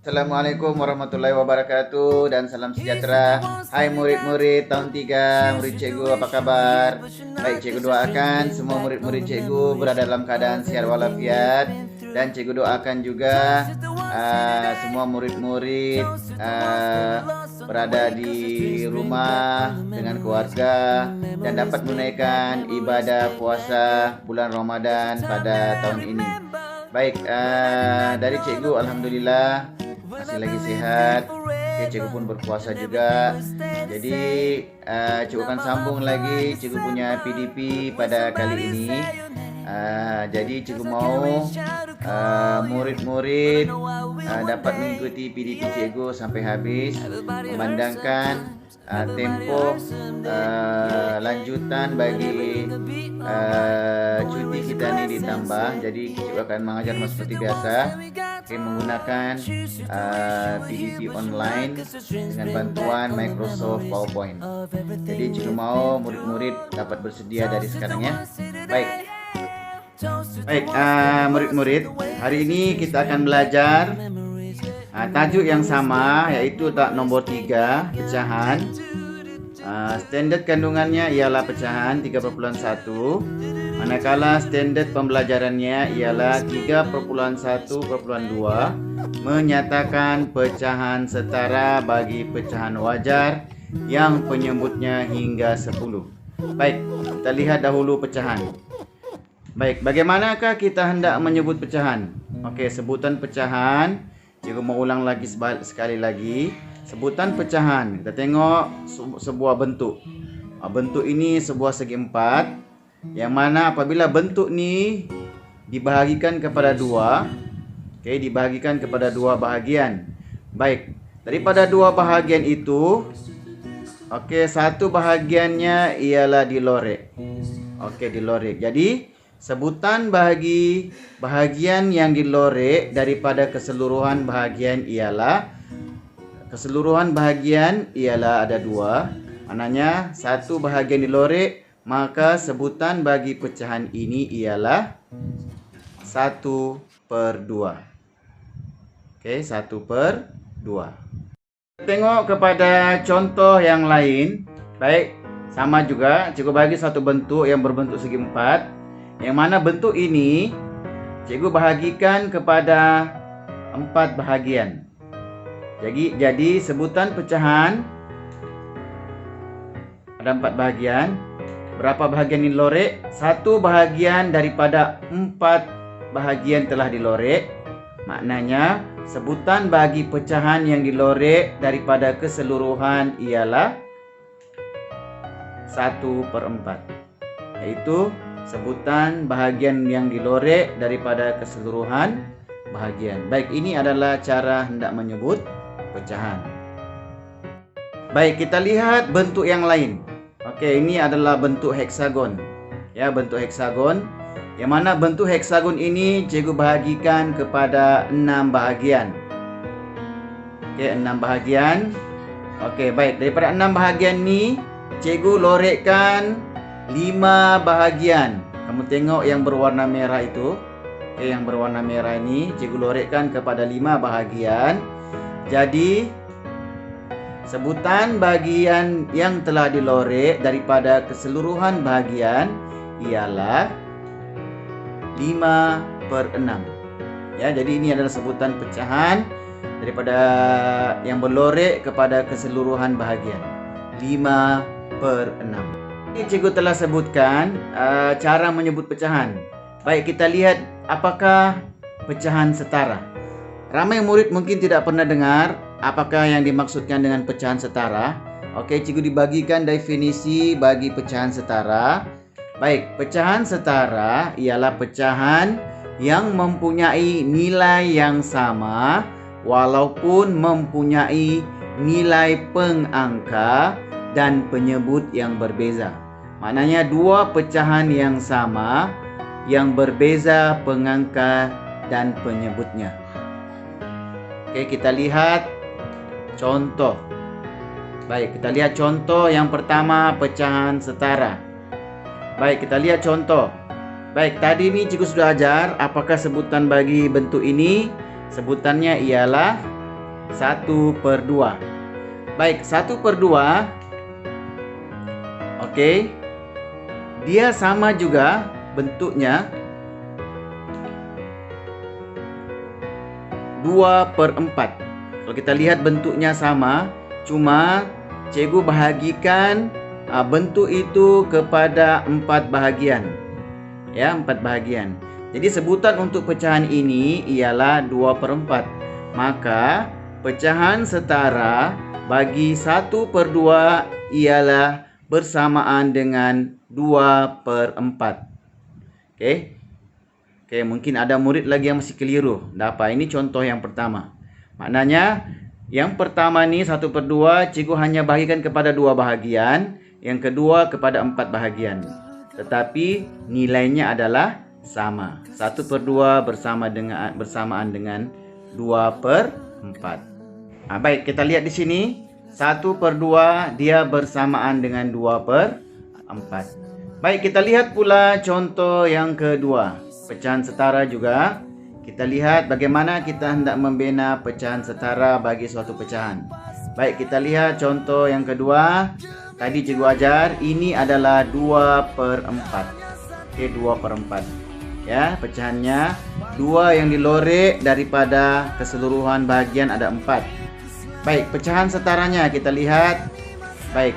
Assalamualaikum warahmatullahi wabarakatuh dan salam sejahtera. Hai murid-murid tahun 3, murid cikgu apa kabar? Baik, cikgu doakan semua murid-murid cikgu berada dalam keadaan sihat walafiat. Dan cikgu doakan juga semua murid-murid berada di rumah dengan keluarga dan dapat menunaikan ibadah puasa bulan Ramadan pada tahun ini. Baik, dari cikgu alhamdulillah masih lagi sehat. Oke, cikgu pun berpuasa juga. Jadi cikgu akan sambung lagi cikgu punya PDP pada kali ini. Jadi cikgu mau murid-murid dapat mengikuti PDP cikgu sampai habis, memandangkan tempo lanjutan bagi cuti kita ini ditambah. Jadi cikgu akan mengajar seperti biasa menggunakan PDP online dengan bantuan Microsoft PowerPoint. Jadi cikgu mau murid-murid dapat bersedia dari sekarang ya. Baik, murid-murid, hari ini kita akan belajar tajuk yang sama, yaitu nomor 3, pecahan. Standard kandungannya ialah pecahan 3,1, manakala standard pembelajarannya ialah 3,1,2, menyatakan pecahan setara bagi pecahan wajar yang penyebutnya hingga 10. Baik, kita lihat dahulu pecahan. Baik, bagaimanakah kita hendak menyebut pecahan? Oke, sebutan pecahan, cikgu mau ulang lagi sekali lagi. Sebutan pecahan, kita tengok sebuah bentuk. Bentuk ini sebuah segi empat, yang mana apabila bentuk ini dibahagikan kepada dua, dibahagikan kepada dua bahagian. Baik, daripada dua bahagian itu, satu bahagiannya ialah dilorek. Dilorek. Jadi sebutan bagi bahagian yang dilorek daripada keseluruhan bahagian ialah ada dua. Maknanya satu bahagian dilorek, maka sebutan bagi pecahan ini ialah 1/2. 1/2. Tengok kepada contoh yang lain. Baik, sama juga cikgu bagi satu bentuk yang berbentuk segi empat, yang mana bentuk ini cikgu bahagikan kepada 4 bahagian. Jadi sebutan pecahan ada 4 bahagian. Berapa bahagian dilorek? 1 bahagian daripada 4 bahagian telah dilorek. Maknanya sebutan bagi pecahan yang dilorek daripada keseluruhan ialah 1/4, yaitu sebutan bahagian yang dilorek daripada keseluruhan bahagian. Baik, ini adalah cara hendak menyebut pecahan. Baik, kita lihat bentuk yang lain. Ini adalah bentuk heksagon. Bentuk heksagon. Yang mana bentuk heksagon ini cikgu bahagikan kepada 6 bahagian. 6 bahagian. Baik, daripada 6 bahagian ini cikgu lorekkan 5 bahagian. Kamu tengok yang berwarna merah itu. Yang berwarna merah ini cikgu lorekkan kepada 5 bahagian. Jadi sebutan bagian yang telah dilorek daripada keseluruhan bahagian ialah 5/6. Jadi ini adalah sebutan pecahan daripada yang berlorek kepada keseluruhan bahagian. 5/6. Cikgu telah sebutkan cara menyebut pecahan. Baik, kita lihat apakah pecahan setara. Ramai murid mungkin tidak pernah dengar apakah yang dimaksudkan dengan pecahan setara. Cikgu dibagikan definisi bagi pecahan setara. Baik, pecahan setara ialah pecahan yang mempunyai nilai yang sama walaupun mempunyai nilai pengangka dan penyebut yang berbeza. Maknanya dua pecahan yang sama yang berbeza pengangka dan penyebutnya. Kita lihat contoh. Baik, kita lihat contoh yang pertama, pecahan setara. Baik, kita lihat contoh. Baik, tadi ini cikgu sudah ajar apakah sebutan bagi bentuk ini. Sebutannya ialah 1/2. Baik, 1/2. Oke. Dia sama juga bentuknya 2/4. Kalau kita lihat bentuknya sama, cuma cikgu bahagikan bentuk itu kepada 4 bahagian. Ya, 4 bahagian. Jadi sebutan untuk pecahan ini ialah 2/4. Maka pecahan setara bagi 1/2 ialah bersamaan dengan 2/4. Oke, mungkin ada murid lagi yang masih keliru. Apa? Ini contoh yang pertama. Maknanya yang pertama nih 1/2 cikgu hanya bagikan kepada 2 bahagian, yang kedua kepada 4 bahagian. Tetapi nilainya adalah sama. 1/2 bersamaan dengan 2/4. Baik, kita lihat di sini 1/2 dia bersamaan dengan 2/4. Baik, kita lihat pula contoh yang kedua. Pecahan setara juga. Kita lihat bagaimana kita hendak membina pecahan setara bagi suatu pecahan. Baik, kita lihat contoh yang kedua. Tadi cikgu ajar, ini adalah 2/4. Oke, 2/4. Ya, pecahannya 2 yang dilorek daripada keseluruhan bahagian ada 4. Baik, pecahan setaranya kita lihat. Baik,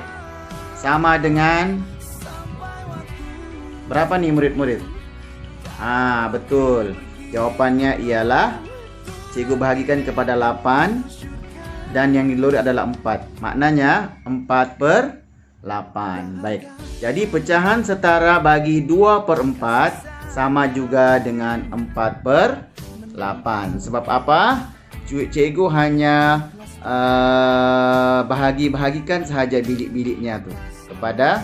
sama dengan berapa nih murid-murid? Betul. Jawapannya ialah cikgu bahagikan kepada 8 dan yang dilorek adalah 4. Maknanya 4/8. Baik. Jadi pecahan setara bagi 2/4 sama juga dengan 4/8. Sebab apa? Cikgu hanya bahagikan sahaja bilik-biliknya tuh kepada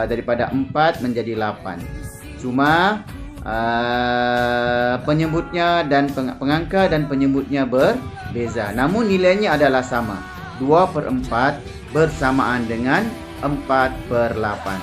daripada 4 menjadi 8. Cuma penyebutnya dan pengangka dan penyebutnya berbeza. Namun nilainya adalah sama. 2/4 bersamaan dengan 4/8.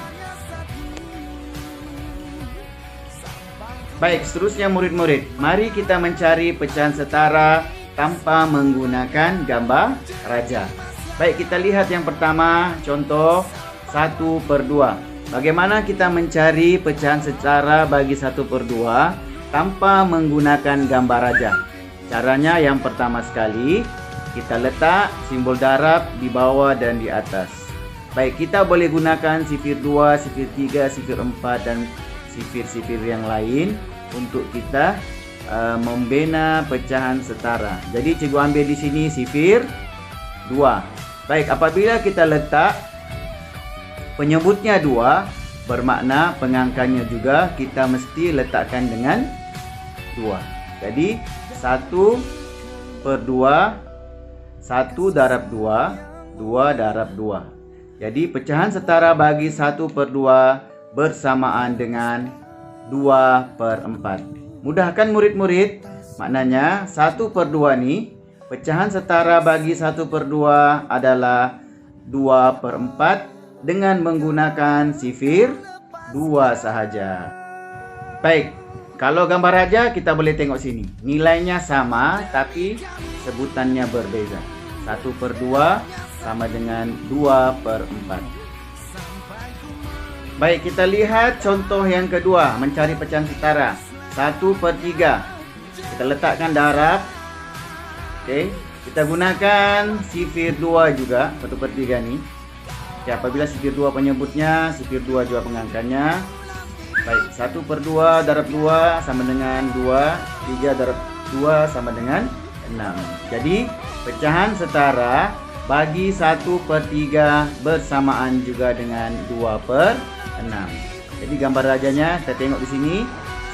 Baik, seterusnya murid-murid, mari kita mencari pecahan setara tanpa menggunakan gambar raja. Baik, kita lihat yang pertama, contoh 1/2. Bagaimana kita mencari pecahan setara bagi 1/2 tanpa menggunakan gambar raja? Caranya yang pertama sekali, kita letak simbol darab di bawah dan di atas. Baik, kita boleh gunakan sifir 2, sifir 3, sifir 4 dan sifir-sifir yang lain untuk kita membina pecahan setara. Jadi cikgu ambil di sini sifir 2. Baik, apabila kita letak penyebutnya 2, bermakna pengangkanya juga kita mesti letakkan dengan 2. Jadi 1/2, 1 darab 2, 2 darab 2. Jadi pecahan setara bagi 1/2 bersamaan dengan 2/4. Mudah kan murid-murid? Maknanya 1/2 nih, pecahan setara bagi 1/2 adalah 2/4 dengan menggunakan sifir 2 sahaja. Baik, kalau gambar raja kita boleh tengok sini. Nilainya sama tapi sebutannya berbeza. 1/2 sama dengan 2/4. Baik, kita lihat contoh yang kedua, mencari pecahan setara. 1/3. Kita letakkan darab. Oke, kita gunakan sifir 2 juga, 1/3 nih. Oke, apabila sifir 2 penyebutnya, sifir 2 juga pengangkanya. Baik, 1/2 darab 2 sama dengan 2, 3 darab 2 sama dengan 6. Jadi, pecahan setara bagi 1/3 bersamaan juga dengan 2/6. Jadi gambar rajanya kita tengok di sini,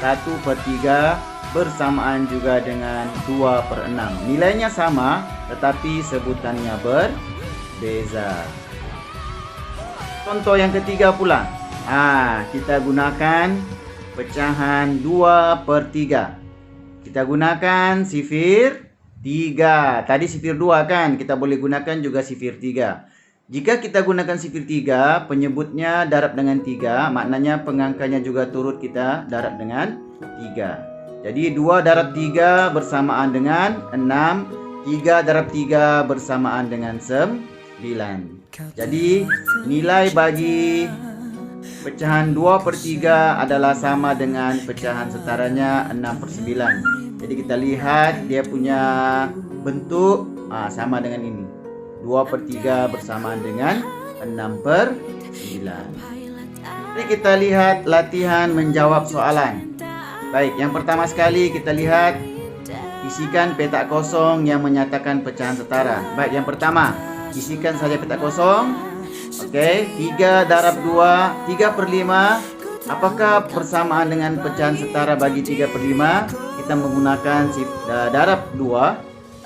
1/3 bersamaan juga dengan 2/6. Nilainya sama tetapi sebutannya berbeza. Contoh yang ketiga pula. Kita gunakan pecahan 2/3. Kita gunakan sifir 3. Tadi sifir 2 kan, kita boleh gunakan juga sifir 3. Jika kita gunakan sifir 3, penyebutnya darab dengan 3, maknanya pengangkanya juga turut kita darab dengan 3. Jadi 2 darab 3 bersamaan dengan 6. 3 darab 3 bersamaan dengan 9. Jadi nilai bagi pecahan 2/3 adalah sama dengan pecahan setaranya 6/9. Jadi kita lihat dia punya bentuk sama dengan ini. 2/3 bersamaan dengan 6/9. Jadi kita lihat latihan menjawab soalan. Baik, yang pertama sekali kita lihat isikan petak kosong yang menyatakan pecahan setara. Baik, yang pertama isikan saja petak kosong. Oke, 3 darab 2, 3/5. Apakah persamaan dengan pecahan setara bagi 3/5? Kita menggunakan darab 2,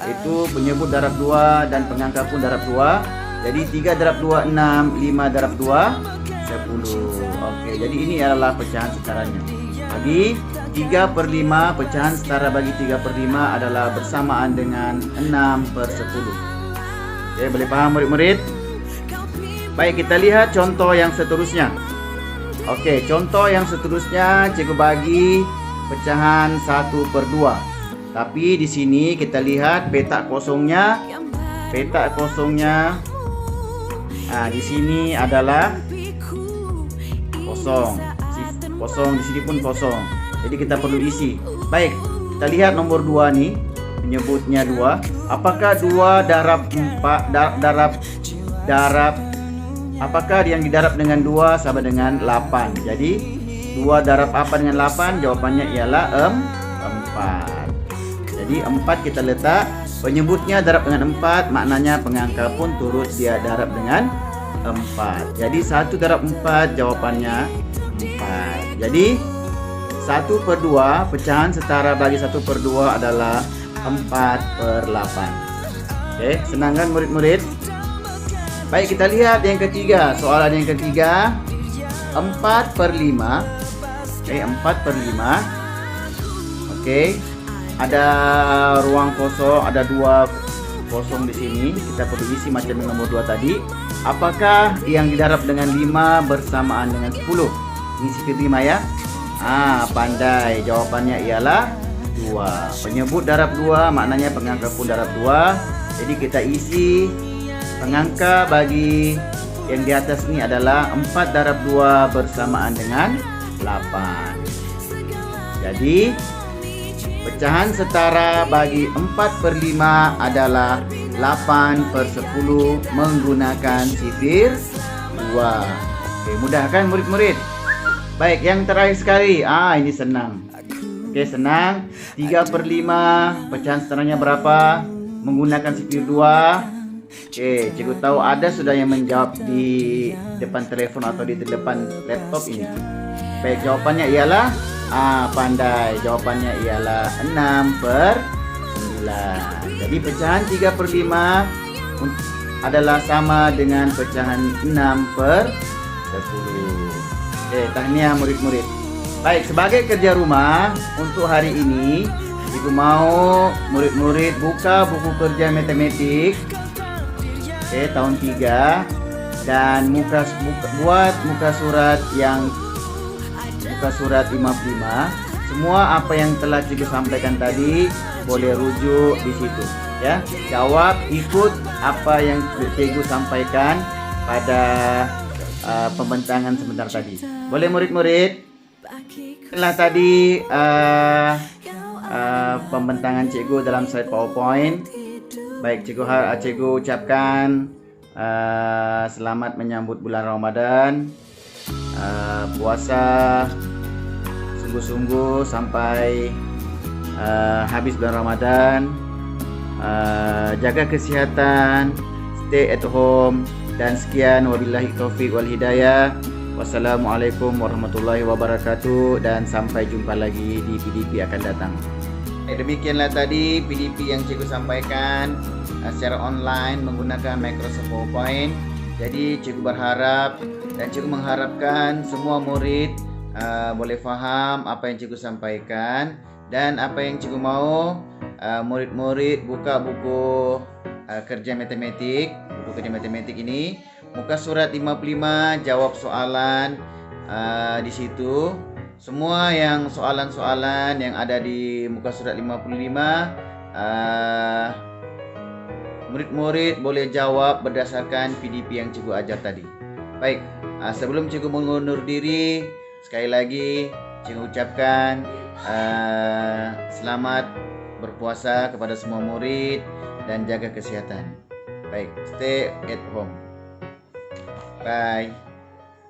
yaitu penyebut darab 2 dan pengangka pun darab 2. Jadi 3 darab 2 6, 5 darab 2 10. Oke, jadi ini adalah pecahan setaranya. Jadi 3/5 pecahan setara bagi 3/5 adalah bersamaan dengan 6/10. Oke, boleh paham murid-murid? Baik, kita lihat contoh yang seterusnya. Oke, contoh yang seterusnya cikgu bagi pecahan 1/2. Tapi di sini kita lihat petak kosongnya. Di sini adalah kosong. Kosong di sini pun kosong. Jadi kita perlu isi. Baik, kita lihat nomor 2 nih. Menyebutnya 2. Apakah 2 darab 4 darab apakah yang didarab dengan 2 sama dengan 8? Jadi 2 darab apa dengan 8? Jawabannya ialah 4. Jadi 4 kita letak. Penyebutnya darab dengan 4, maknanya pengangka pun turut dia darab dengan 4. Jadi 1 darab 4 jawabannya 4. Jadi 1/2 pecahan setara bagi 1/2 adalah 4/8. Oke, senang kan murid-murid? Baik, kita lihat yang ketiga. Soalan yang ketiga 4/5. Oke, 4/5. Oke, ada ruang kosong, ada 2 kosong di sini. Kita perlu isi macam yang nomor 2 tadi. Apakah yang didarab dengan 5 bersamaan dengan 10? Ini sifir 5 ya. Pandai. Jawabannya ialah 2. Penyebut darab 2, maknanya pengangka pun darab 2. Jadi kita isi pengangka bagi yang di atas ini adalah 4 darab 2 bersamaan dengan 8. Jadi pecahan setara bagi 4/5 adalah 8/10 menggunakan sifir 2. Oke, mudah kan murid-murid? Baik, yang terakhir sekali. Ini senang. Oke, senang. 3/5 pecahan setaranya berapa? Menggunakan sifir 2. Oke, cikgu tahu ada sudah yang menjawab di depan telepon atau di depan laptop ini. Baik, jawabannya ialah pandai. Jawabannya ialah 6/9. Jadi pecahan 3/5 adalah sama dengan pecahan 6/10. Oke, tahniah murid-murid. Baik, sebagai kerja rumah untuk hari ini, ibu mau murid-murid buka buku kerja matematik tahun 3 dan buat muka surat 55. Semua apa yang telah cikgu sampaikan tadi boleh rujuk di situ ya. Jawab ikut apa yang cikgu sampaikan pada pembentangan sebentar tadi. Boleh murid-murid? Setelah tadi pembentangan cikgu dalam slide PowerPoint. Baik, cikgu ucapkan selamat menyambut bulan Ramadan. Puasa sungguh-sungguh sampai habis bulan Ramadan. Jaga kesihatan, stay at home, dan sekian, wabillahi taufiq wal hidayah. Wassalamualaikum warahmatullahi wabarakatuh, dan sampai jumpa lagi di PDP akan datang. Demikianlah tadi PDP yang cikgu sampaikan secara online menggunakan Microsoft PowerPoint. Jadi cikgu berharap dan cikgu mengharapkan semua murid boleh faham apa yang cikgu sampaikan, dan apa yang cikgu mau murid-murid buka buku kerja matematik. Buku kerja matematik ini muka surat 55, jawab soalan di situ. Semua yang soalan-soalan yang ada di muka surat 55 murid-murid boleh jawab berdasarkan PDP yang cikgu ajar tadi. Baik, sebelum cikgu mengundur diri, sekali lagi cikgu ucapkan selamat berpuasa kepada semua murid dan jaga kesihatan. Baik, stay at home. Bye.